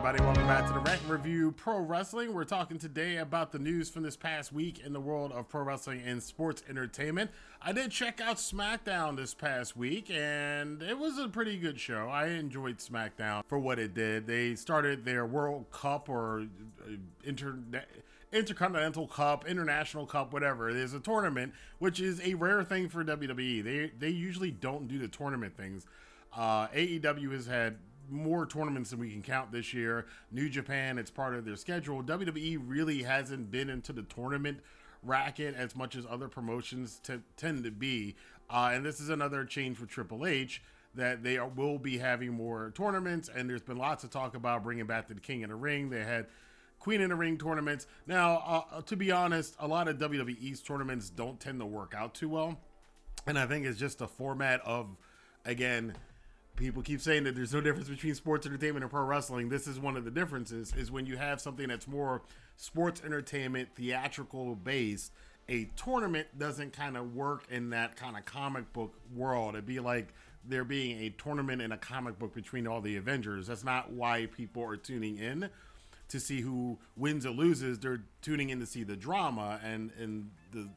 everybody, welcome back to the Rantin Review Pro Wrestling. We're talking today about the news from this past week in the world of pro wrestling and sports entertainment. I did check out SmackDown this past week, and it was a pretty good show. I enjoyed SmackDown for what it did. They started their World Cup or Intercontinental Cup, International Cup, whatever. There's a tournament, which is a rare thing for WWE. They usually don't do the tournament things. AEW has had more tournaments than we can count this year. New Japan, it's part of their schedule. WWE really hasn't been into the tournament racket as much as other promotions tend to be. And this is another change for Triple H, that they will be having more tournaments. And there's been lots of talk about bringing back the King in the Ring. They had Queen in the Ring tournaments. Now, to be honest, a lot of WWE's tournaments don't tend to work out too well. And I think it's just a format of, again, people keep saying that there's no difference between sports entertainment and pro wrestling. This is one of the differences, is when you have something that's more sports entertainment, theatrical based, a tournament doesn't kind of work in that kind of comic book world. It'd be like there being a tournament in a comic book between all the Avengers. That's not why people are tuning in to see who wins or loses. They're tuning in to see the drama and the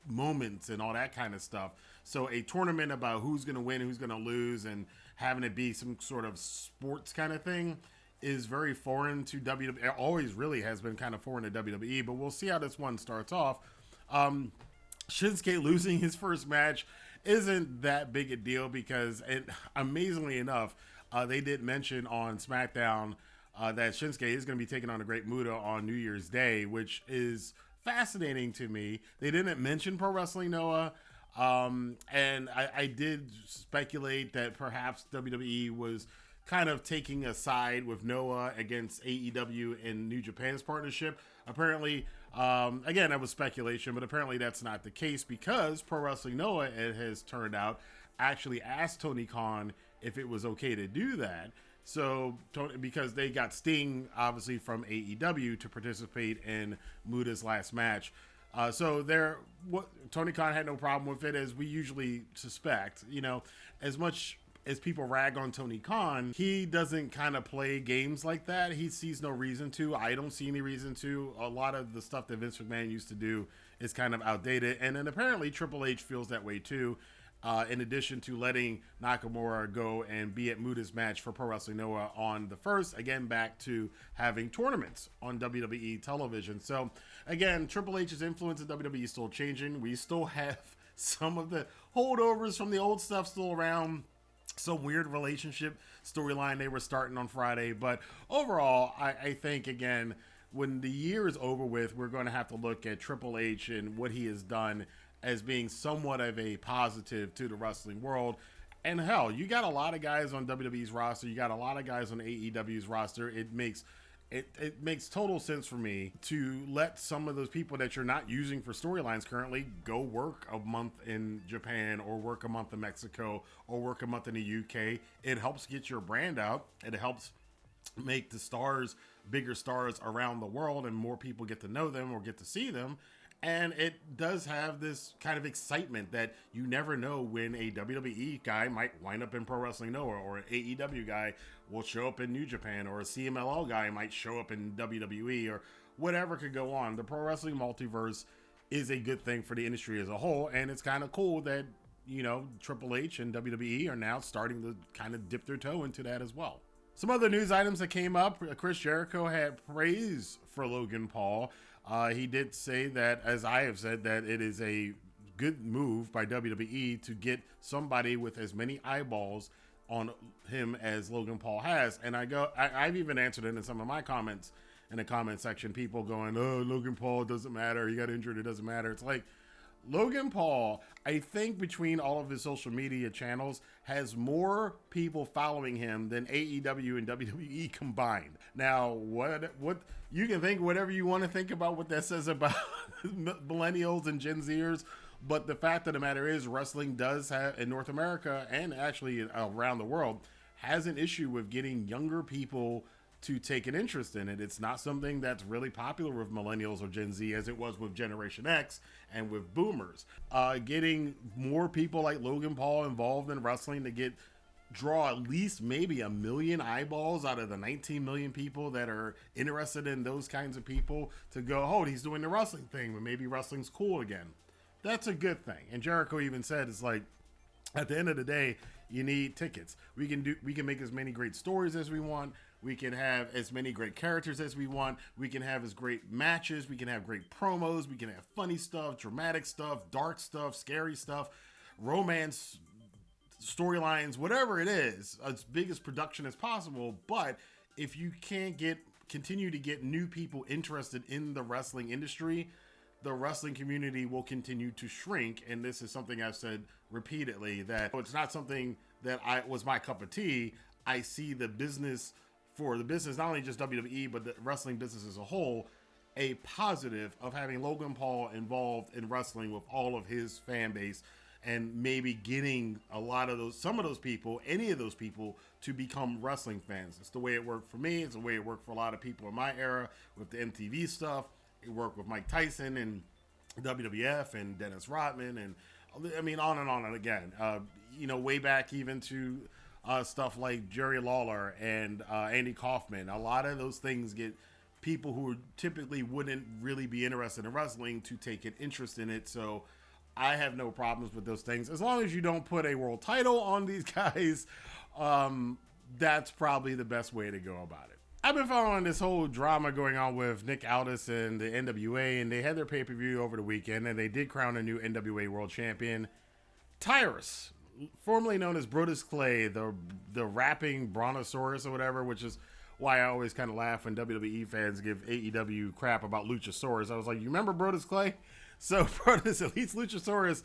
moments and all that kind of stuff. So a tournament about who's going to win, who's going to lose, and having it be some sort of sports kind of thing is very foreign to WWE. It always really has been kind of foreign to WWE, but we'll see how this one starts off. Shinsuke losing his first match isn't that big a deal because, amazingly enough, they did mention on SmackDown that Shinsuke is going to be taking on a Great Muta on New Year's Day, which is fascinating to me. They didn't mention Pro Wrestling Noah. And I did speculate that perhaps WWE was kind of taking a side with Noah against AEW and New Japan's partnership. Apparently, again, that was speculation, but apparently that's not the case, because Pro Wrestling Noah, it has turned out, actually asked Tony Khan if it was okay to do that. So, because they got Sting, obviously, from AEW to participate in Muta's last match. Tony Khan had no problem with it, as we usually suspect. You know, as much as people rag on Tony Khan, he doesn't kind of play games like that. He sees no reason to. I don't see any reason to. A lot of the stuff that Vince McMahon used to do is kind of outdated. And then apparently Triple H feels that way too. In addition to letting Nakamura go and be at Muta's match for Pro Wrestling Noah on the 1st, again, back to having tournaments on WWE television. So, again, Triple H's influence in WWE is still changing. We still have some of the holdovers from the old stuff still around. Some weird relationship storyline they were starting on Friday. But overall, I think, again, when the year is over with, we're going to have to look at Triple H and what he has done as being somewhat of a positive to the wrestling world. And hell, you got a lot of guys on WWE's roster. You got a lot of guys on AEW's roster. It makes total sense for me to let some of those people that you're not using for storylines currently go work a month in Japan, or work a month in Mexico, or work a month in the UK. It helps get your brand out. It helps make the stars bigger stars around the world, and more people get to know them or get to see them. And it does have this kind of excitement that you never know when a WWE guy might wind up in Pro Wrestling Noah, or an AEW guy will show up in New Japan, or a CMLL guy might show up in WWE, or whatever could go on. The pro wrestling multiverse is a good thing for the industry as a whole, and it's kind of cool that, you know, Triple H and WWE are now starting to kind of dip their toe into that as well. Some other news items that came up: Chris Jericho had praise for Logan Paul. He did say that, as I have said, that it is a good move by WWE to get somebody with as many eyeballs on him as Logan Paul has. And I've even answered it in some of my comments in the comment section. People going, "Oh, Logan Paul, it doesn't matter. He got injured. It doesn't matter." It's like, Logan Paul, I think between all of his social media channels, has more people following him than AEW and WWE combined. Now, what you can think whatever you want to think about what that says about millennials and Gen Zers, but the fact of the matter is, wrestling does have, in North America and actually around the world, has an issue with getting younger people to take an interest in it. It's not something that's really popular with millennials or Gen Z as it was with Generation X and with boomers. Getting more people like Logan Paul involved in wrestling to get draw at least maybe 1 million eyeballs out of the 19 million people that are interested in those kinds of people to go, oh, he's doing the wrestling thing, but maybe wrestling's cool again. That's a good thing. And Jericho even said, it's like, at the end of the day, you need tickets. We can make as many great stories as we want. We can have as many great characters as we want. We can have as great matches. We can have great promos. We can have funny stuff, dramatic stuff, dark stuff, scary stuff, romance storylines, whatever it is, as big as production as possible. But if you can't continue to get new people interested in the wrestling industry, the wrestling community will continue to shrink. And this is something I've said repeatedly, that it's not something that was my cup of tea. I see the business, not only just WWE, but the wrestling business as a whole, a positive of having Logan Paul involved in wrestling with all of his fan base, and maybe getting some of those people, any of those people, to become wrestling fans. It's the way it worked for me. It's the way it worked for a lot of people in my era with the MTV stuff. It worked with Mike Tyson and WWF and Dennis Rodman, and I mean, on and again. Way back even to stuff like Jerry Lawler and Andy Kaufman. A lot of those things get people who typically wouldn't really be interested in wrestling to take an interest in it. So I have no problems with those things. As long as you don't put a world title on these guys, that's probably the best way to go about it. I've been following this whole drama going on with Nick Aldis and the NWA, and they had their pay-per-view over the weekend, and they did crown a new NWA World Champion. Tyrus, formerly known as Brodus Clay, the rapping Brontosaurus or whatever, which is why I always kind of laugh when WWE fans give AEW crap about Luchasaurus. I was like, you remember Brodus Clay? So Brodus, at least Luchasaurus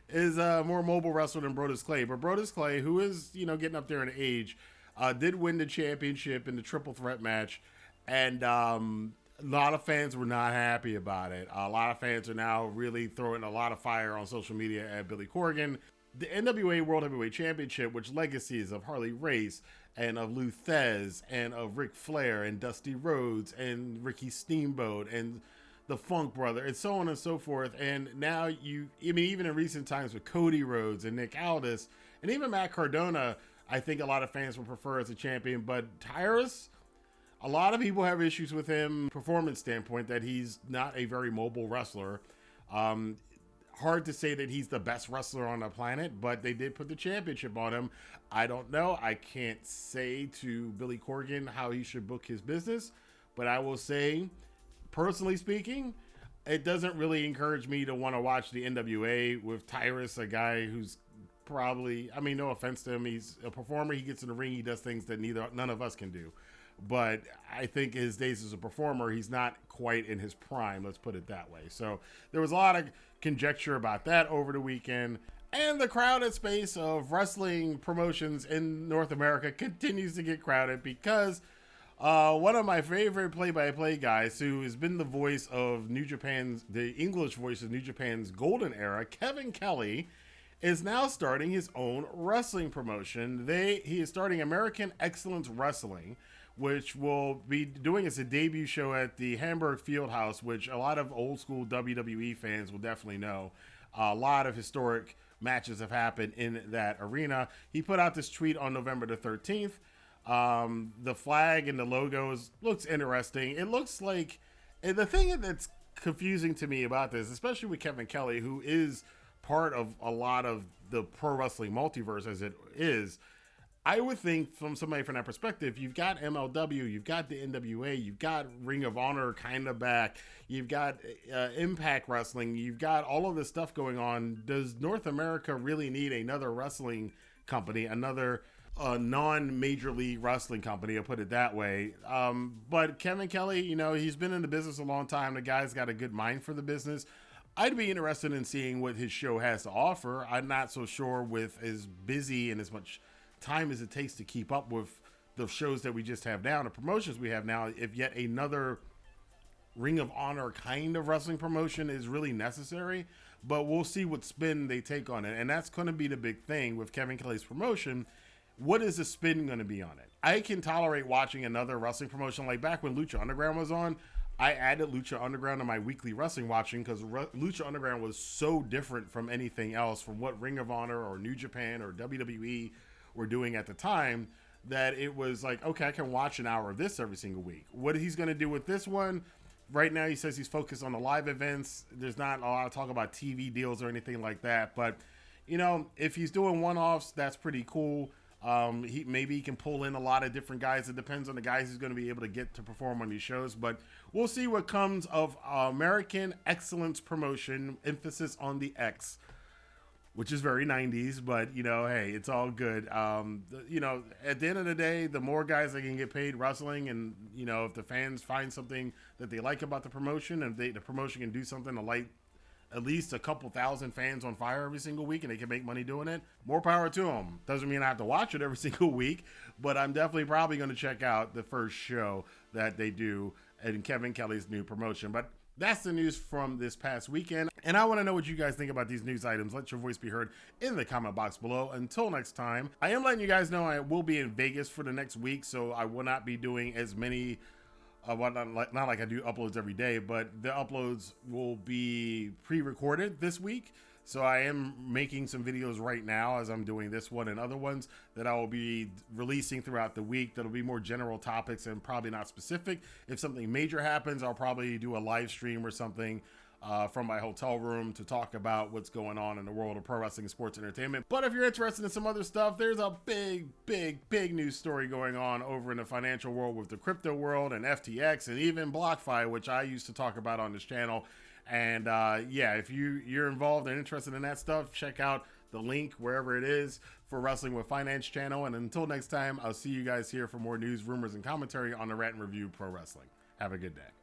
is a more mobile wrestler than Brodus Clay. But Brodus Clay, who is, getting up there in age, did win the championship in the triple threat match. And a lot of fans were not happy about it. A lot of fans are now really throwing a lot of fire on social media at Billy Corgan. The NWA World Heavyweight Championship, which legacies of Harley Race and of Lou Thez and of Ric Flair and Dusty Rhodes and Ricky Steamboat and the Funk Brother and so on and so forth. And now even in recent times with Cody Rhodes and Nick Aldis and even Matt Cardona, I think a lot of fans would prefer as a champion. But Tyrus, a lot of people have issues with him performance standpoint, that he's not a very mobile wrestler. Hard to say that he's the best wrestler on the planet, but they did put the championship on him. I don't know. I can't say to Billy Corgan how he should book his business, but I will say, personally speaking, it doesn't really encourage me to want to watch the NWA with Tyrus, a guy who's probably, no offense to him, he's a performer. He gets in the ring, he does things that none of us can do. But I think his days as a performer, he's not quite in his prime, let's put it that way. So there was a lot of conjecture about that over the weekend. And the crowded space of wrestling promotions in North America continues to get crowded because one of my favorite play-by-play guys, who has been the voice of the English voice of New Japan's golden era, Kevin Kelly, is now starting his own wrestling promotion. He is starting American Excellence Wrestling, which will be doing as a debut show at the Hamburg Fieldhouse, which a lot of old school WWE fans will definitely know. A lot of historic matches have happened in that arena. He put out this tweet on November the 13th. The flag and the logos looks interesting. It looks like, and the thing that's confusing to me about this, especially with Kevin Kelly, who is part of a lot of the pro wrestling multiverse as it is, I would think from somebody from that perspective, you've got MLW, you've got the NWA, you've got Ring of Honor kind of back, you've got Impact Wrestling, you've got all of this stuff going on. Does North America really need another wrestling company, another non-major league wrestling company, I'll put it that way? But Kevin Kelly, he's been in the business a long time. The guy's got a good mind for the business. I'd be interested in seeing what his show has to offer. I'm not so sure with as busy and as much time as it takes to keep up with the shows that we just have now, the promotions we have now, if yet another Ring of Honor kind of wrestling promotion is really necessary. But we'll see what spin they take on it. And that's going to be the big thing with Kevin Kelly's promotion. What is the spin going to be on it? I can tolerate watching another wrestling promotion. Like back when Lucha Underground was on, I added Lucha Underground to my weekly wrestling watching because Lucha Underground was so different from anything else, from what Ring of Honor or New Japan or WWE were doing at the time, that it was like, okay, I can watch an hour of this every single week. What he's going to do with this one, right now he says he's focused on the live events. There's not a lot of talk about TV deals or anything like that. But, you know, if he's doing one-offs, that's pretty cool. Maybe he can pull in a lot of different guys. It depends on the guys he's going to be able to get to perform on these shows. But we'll see what comes of American Excellence Promotion, emphasis on the X, which is very 90s, but, you know, hey, it's all good. You know, at the end of the day, the more guys that can get paid wrestling, and, you know, if the fans find something that they like about the promotion, and the promotion can do something to light at least a couple thousand fans on fire every single week, and they can make money doing it, more power to them. Doesn't mean I have to watch it every single week, but I'm definitely probably going to check out the first show that they do in Kevin Kelly's new promotion. But that's the news from this past weekend, and I want to know what you guys think about these news items. Let your voice be heard in the comment box below. Until next time, I am letting you guys know I will be in Vegas for the next week, so I will not be doing as many not like I do uploads every day, but the uploads will be pre-recorded this week. So I am making some videos right now as I'm doing this one and other ones that I will be releasing throughout the week. That'll be more general topics and probably not specific. If something major happens, I'll probably do a live stream or something from my hotel room to talk about what's going on in the world of pro wrestling and sports entertainment. But if you're interested in some other stuff, there's a big news story going on over in the financial world with the crypto world and FTX and even BlockFi, which I used to talk about on this channel. And yeah, if you're involved and interested in that stuff, check out the link wherever it is for Wrestling with Finance channel. And until next time, I'll see you guys here for more news, rumors, and commentary on the Rantin Review Pro Wrestling. Have a good day.